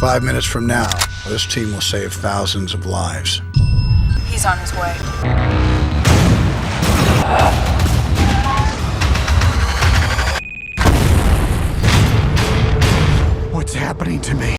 5 minutes from now, this team will save thousands of lives. He's on his way. What's happening to me?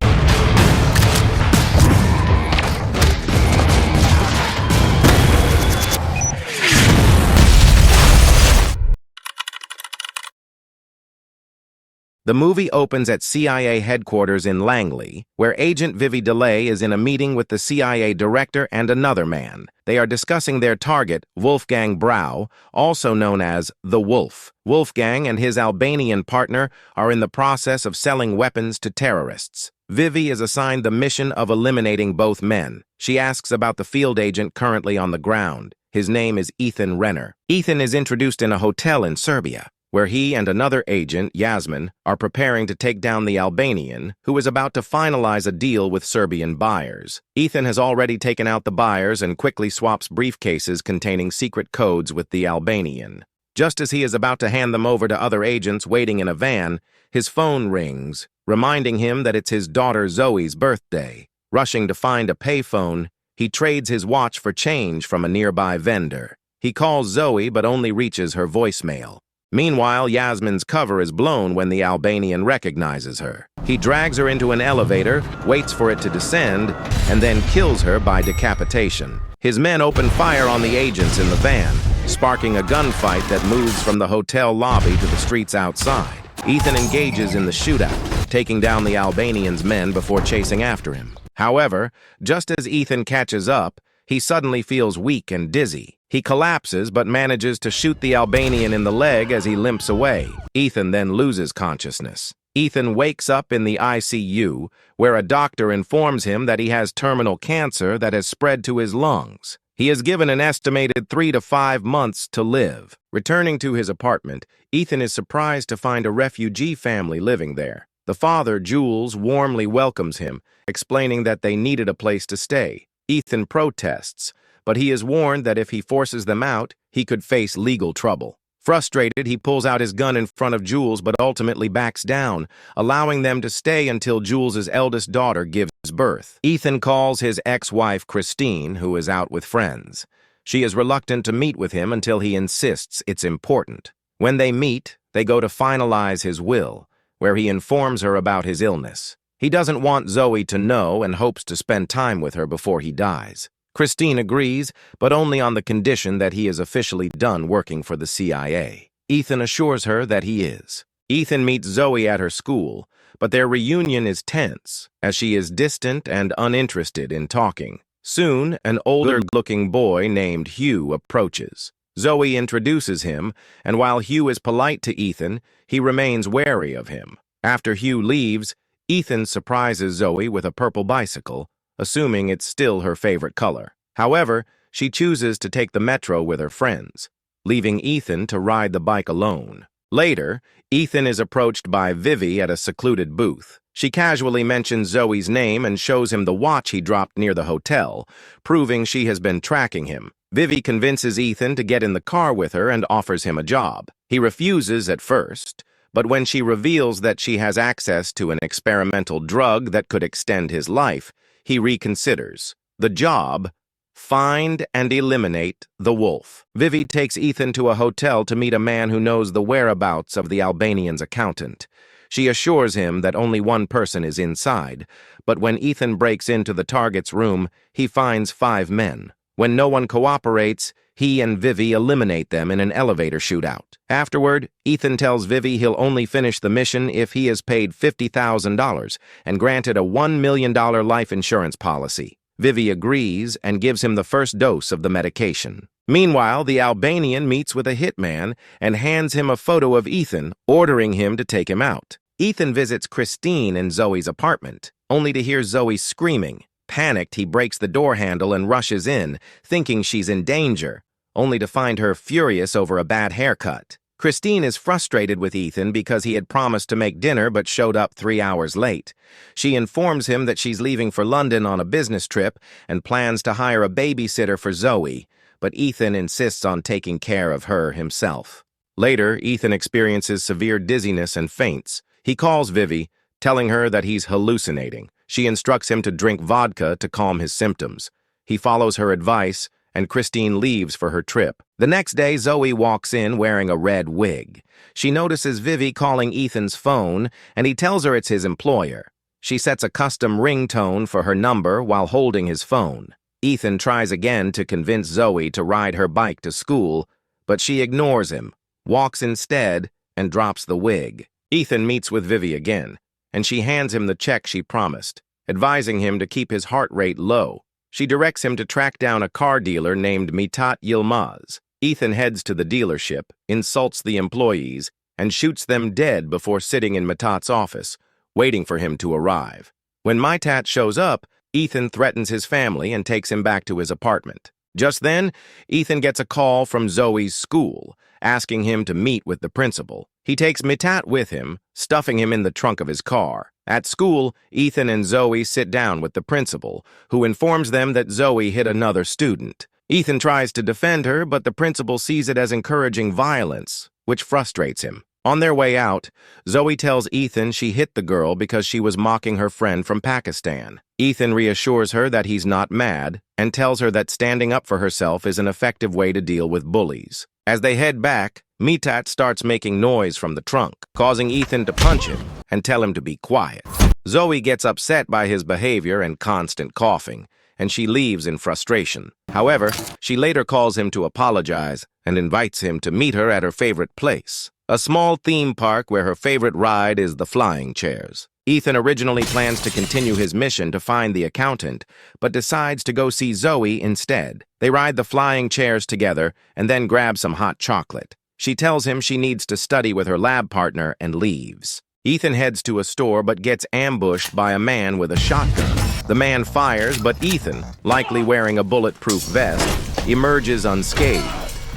The movie opens at CIA headquarters in Langley, where Agent Vivi DeLay is in a meeting with the CIA director and another man. They are discussing their target, Wolfgang Brau, also known as the Wolf. Wolfgang and his Albanian partner are in the process of selling weapons to terrorists. Vivi is assigned the mission of eliminating both men. She asks about the field agent currently on the ground. His name is Ethan Renner. Ethan is introduced in a hotel in Serbia, where he and another agent, Yasmin, are preparing to take down the Albanian, who is about to finalize a deal with Serbian buyers. Ethan has already taken out the buyers and quickly swaps briefcases containing secret codes with the Albanian. Just as he is about to hand them over to other agents waiting in a van, his phone rings, reminding him that it's his daughter Zoe's birthday. Rushing to find a payphone, he trades his watch for change from a nearby vendor. He calls Zoe but only reaches her voicemail. Meanwhile, Yasmin's cover is blown when the Albanian recognizes her. He drags her into an elevator, waits for it to descend, and then kills her by decapitation. His men open fire on the agents in the van, sparking a gunfight that moves from the hotel lobby to the streets outside. Ethan engages in the shootout, taking down the Albanian's men before chasing after him. However, just as Ethan catches up, he suddenly feels weak and dizzy. He collapses but manages to shoot the Albanian in the leg as he limps away. Ethan then loses consciousness. Ethan wakes up in the ICU, where a doctor informs him that he has terminal cancer that has spread to his lungs. He is given an estimated 3 to 5 months to live. Returning to his apartment, Ethan is surprised to find a refugee family living there. The father, Jules, warmly welcomes him, explaining that they needed a place to stay. Ethan protests, but he is warned that if he forces them out, he could face legal trouble. Frustrated, he pulls out his gun in front of Jules but ultimately backs down, allowing them to stay until Jules's eldest daughter gives birth. Ethan calls his ex-wife Christine, who is out with friends. She is reluctant to meet with him until he insists it's important. When they meet, they go to finalize his will, where he informs her about his illness. He doesn't want Zoe to know and hopes to spend time with her before he dies. Christine agrees, but only on the condition that he is officially done working for the CIA. Ethan assures her that he is. Ethan meets Zoe at her school, but their reunion is tense, as she is distant and uninterested in talking. Soon, an older-looking boy named Hugh approaches. Zoe introduces him, and while Hugh is polite to Ethan, he remains wary of him. After Hugh leaves, Ethan surprises Zoe with a purple bicycle, assuming it's still her favorite color. However, she chooses to take the metro with her friends, leaving Ethan to ride the bike alone. Later, Ethan is approached by Vivi at a secluded booth. She casually mentions Zoe's name and shows him the watch he dropped near the hotel, proving she has been tracking him. Vivi convinces Ethan to get in the car with her and offers him a job. He refuses at first, but when she reveals that she has access to an experimental drug that could extend his life, he reconsiders. The job: find and eliminate the wolf. Vivi takes Ethan to a hotel to meet a man who knows the whereabouts of the Albanian's accountant. She assures him that only one person is inside, but when Ethan breaks into the target's room, he finds 5 men. When no one cooperates, he and Vivi eliminate them in an elevator shootout. Afterward, Ethan tells Vivi he'll only finish the mission if he is paid $50,000 and granted a $1 million life insurance policy. Vivi agrees and gives him the first dose of the medication. Meanwhile, the Albanian meets with a hitman and hands him a photo of Ethan, ordering him to take him out. Ethan visits Christine in Zoe's apartment, only to hear Zoe screaming. Panicked, he breaks the door handle and rushes in, thinking she's in danger, only to find her furious over a bad haircut. Christine is frustrated with Ethan because he had promised to make dinner but showed up 3 hours late. She informs him that she's leaving for London on a business trip and plans to hire a babysitter for Zoe, but Ethan insists on taking care of her himself. Later, Ethan experiences severe dizziness and faints. He calls Vivi, telling her that he's hallucinating. She instructs him to drink vodka to calm his symptoms. He follows her advice, and Christine leaves for her trip. The next day, Zoe walks in wearing a red wig. She notices Vivi calling Ethan's phone, and he tells her it's his employer. She sets a custom ringtone for her number while holding his phone. Ethan tries again to convince Zoe to ride her bike to school, but she ignores him, walks instead, and drops the wig. Ethan meets with Vivi again, and she hands him the check she promised, advising him to keep his heart rate low. She directs him to track down a car dealer named Mithat Yilmaz. Ethan heads to the dealership, insults the employees, and shoots them dead before sitting in Mithat's office, waiting for him to arrive. When Mithat shows up, Ethan threatens his family and takes him back to his apartment. Just then, Ethan gets a call from Zoe's school, asking him to meet with the principal. He takes Mithat with him, stuffing him in the trunk of his car. At school, Ethan and Zoe sit down with the principal, who informs them that Zoe hit another student. Ethan tries to defend her, but the principal sees it as encouraging violence, which frustrates him. On their way out, Zoe tells Ethan she hit the girl because she was mocking her friend from Pakistan. Ethan reassures her that he's not mad and tells her that standing up for herself is an effective way to deal with bullies. As they head back, Mithat starts making noise from the trunk, causing Ethan to punch him and tell him to be quiet. Zoe gets upset by his behavior and constant coughing, and she leaves in frustration. However, she later calls him to apologize and invites him to meet her at her favorite place, a small theme park where her favorite ride is the flying chairs. Ethan originally plans to continue his mission to find the accountant, but decides to go see Zoe instead. They ride the flying chairs together and then grab some hot chocolate. She tells him she needs to study with her lab partner and leaves. Ethan heads to a store but gets ambushed by a man with a shotgun. The man fires, but Ethan, likely wearing a bulletproof vest, emerges unscathed.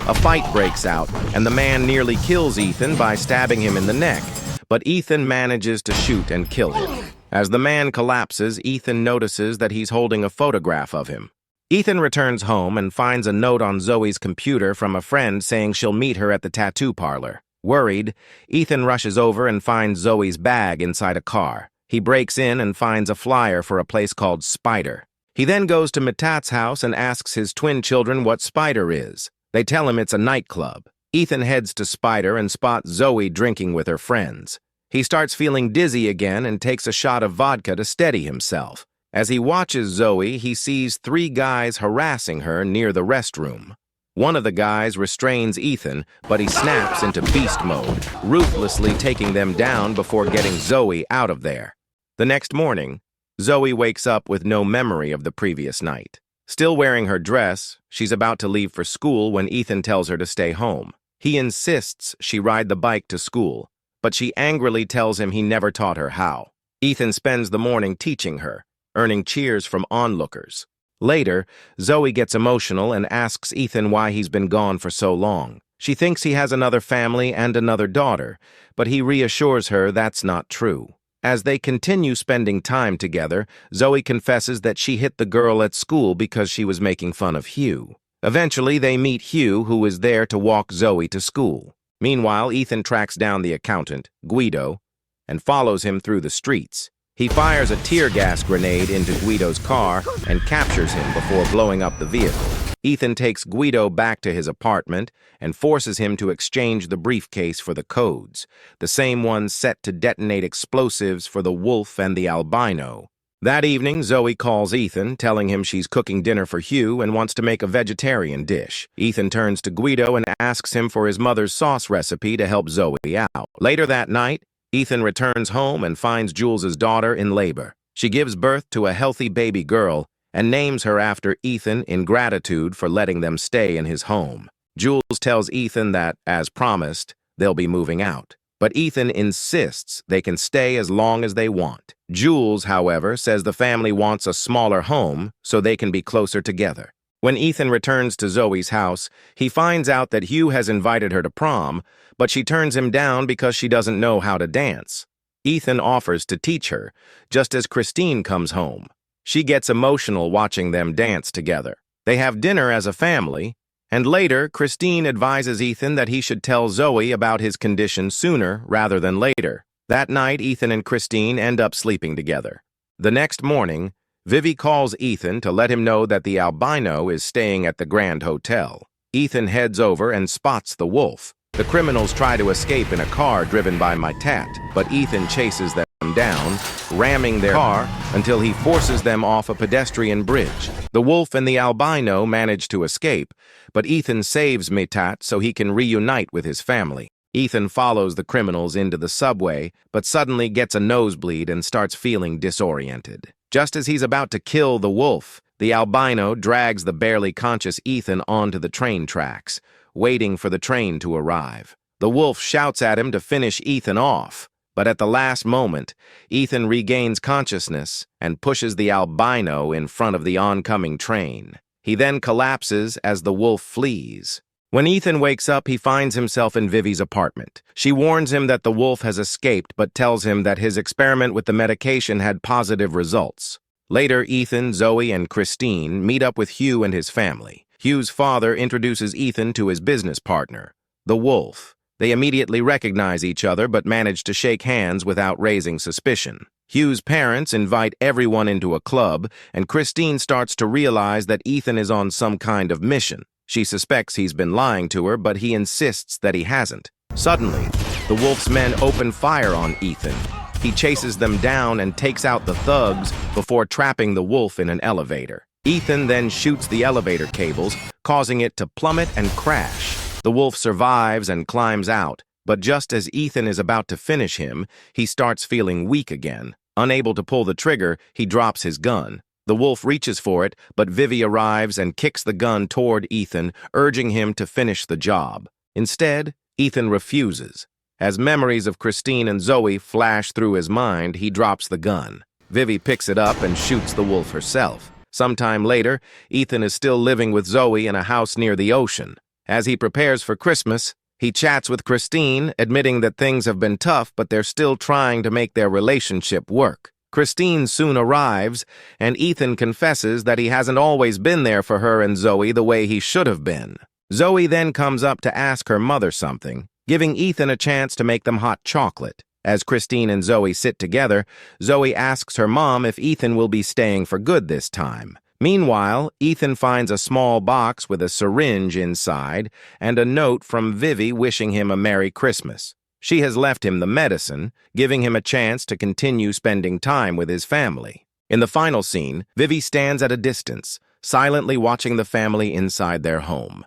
A fight breaks out, and the man nearly kills Ethan by stabbing him in the neck, but Ethan manages to shoot and kill him. As the man collapses, Ethan notices that he's holding a photograph of him. Ethan returns home and finds a note on Zoe's computer from a friend saying she'll meet her at the tattoo parlor. Worried, Ethan rushes over and finds Zoe's bag inside a car. He breaks in and finds a flyer for a place called Spider. He then goes to Mithat's house and asks his twin children what Spider is. They tell him it's a nightclub. Ethan heads to Spider and spots Zoe drinking with her friends. He starts feeling dizzy again and takes a shot of vodka to steady himself. As he watches Zoe, he sees 3 guys harassing her near the restroom. One of the guys restrains Ethan, but he snaps into beast mode, ruthlessly taking them down before getting Zoe out of there. The next morning, Zoe wakes up with no memory of the previous night. Still wearing her dress, she's about to leave for school when Ethan tells her to stay home. He insists she ride the bike to school, but she angrily tells him he never taught her how. Ethan spends the morning teaching her, earning cheers from onlookers. Later, Zoe gets emotional and asks Ethan why he's been gone for so long. She thinks he has another family and another daughter, but he reassures her that's not true. As they continue spending time together, Zoe confesses that she hit the girl at school because she was making fun of Hugh. Eventually, they meet Hugh, who is there to walk Zoe to school. Meanwhile, Ethan tracks down the accountant, Guido, and follows him through the streets. He fires a tear gas grenade into Guido's car and captures him before blowing up the vehicle. Ethan takes Guido back to his apartment and forces him to exchange the briefcase for the codes, the same ones set to detonate explosives for the wolf and the albino. That evening, Zoe calls Ethan, telling him she's cooking dinner for Hugh and wants to make a vegetarian dish. Ethan turns to Guido and asks him for his mother's sauce recipe to help Zoe out. Later that night, Ethan returns home and finds Jules's daughter in labor. She gives birth to a healthy baby girl and names her after Ethan in gratitude for letting them stay in his home. Jules tells Ethan that, as promised, they'll be moving out. But Ethan insists they can stay as long as they want. Jules, however, says the family wants a smaller home so they can be closer together. When Ethan returns to Zoe's house, he finds out that Hugh has invited her to prom, but she turns him down because she doesn't know how to dance. Ethan offers to teach her, just as Christine comes home. She gets emotional watching them dance together. They have dinner as a family, and later, Christine advises Ethan that he should tell Zoe about his condition sooner rather than later. That night, Ethan and Christine end up sleeping together. The next morning, Vivi calls Ethan to let him know that the albino is staying at the Grand Hotel. Ethan heads over and spots the wolf. The criminals try to escape in a car driven by Mitat, but Ethan chases them down, ramming their car until he forces them off a pedestrian bridge. The wolf and the albino manage to escape, but Ethan saves Mitat so he can reunite with his family. Ethan follows the criminals into the subway, but suddenly gets a nosebleed and starts feeling disoriented. Just as he's about to kill the wolf, the albino drags the barely conscious Ethan onto the train tracks, waiting for the train to arrive. The wolf shouts at him to finish Ethan off, but at the last moment, Ethan regains consciousness and pushes the albino in front of the oncoming train. He then collapses as the wolf flees. When Ethan wakes up, he finds himself in Vivi's apartment. She warns him that the wolf has escaped, but tells him that his experiment with the medication had positive results. Later, Ethan, Zoe, and Christine meet up with Hugh and his family. Hugh's father introduces Ethan to his business partner, the wolf. They immediately recognize each other but manage to shake hands without raising suspicion. Hugh's parents invite everyone into a club, and Christine starts to realize that Ethan is on some kind of mission. She suspects he's been lying to her, but he insists that he hasn't. Suddenly, the wolf's men open fire on Ethan. He chases them down and takes out the thugs before trapping the wolf in an elevator. Ethan then shoots the elevator cables, causing it to plummet and crash. The wolf survives and climbs out, but just as Ethan is about to finish him, he starts feeling weak again. Unable to pull the trigger, he drops his gun. The wolf reaches for it, but Vivi arrives and kicks the gun toward Ethan, urging him to finish the job. Instead, Ethan refuses. As memories of Christine and Zoe flash through his mind, he drops the gun. Vivi picks it up and shoots the wolf herself. Sometime later, Ethan is still living with Zoe in a house near the ocean. As he prepares for Christmas, he chats with Christine, admitting that things have been tough, but they're still trying to make their relationship work. Christine soon arrives, and Ethan confesses that he hasn't always been there for her and Zoe the way he should have been. Zoe then comes up to ask her mother something, giving Ethan a chance to make them hot chocolate. As Christine and Zoe sit together, Zoe asks her mom if Ethan will be staying for good this time. Meanwhile, Ethan finds a small box with a syringe inside and a note from Vivi wishing him a Merry Christmas. She has left him the medicine, giving him a chance to continue spending time with his family. In the final scene, Vivi stands at a distance, silently watching the family inside their home.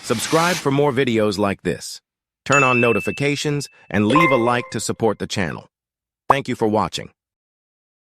Subscribe for more videos like this. Turn on notifications and leave a like to support the channel. Thank you for watching.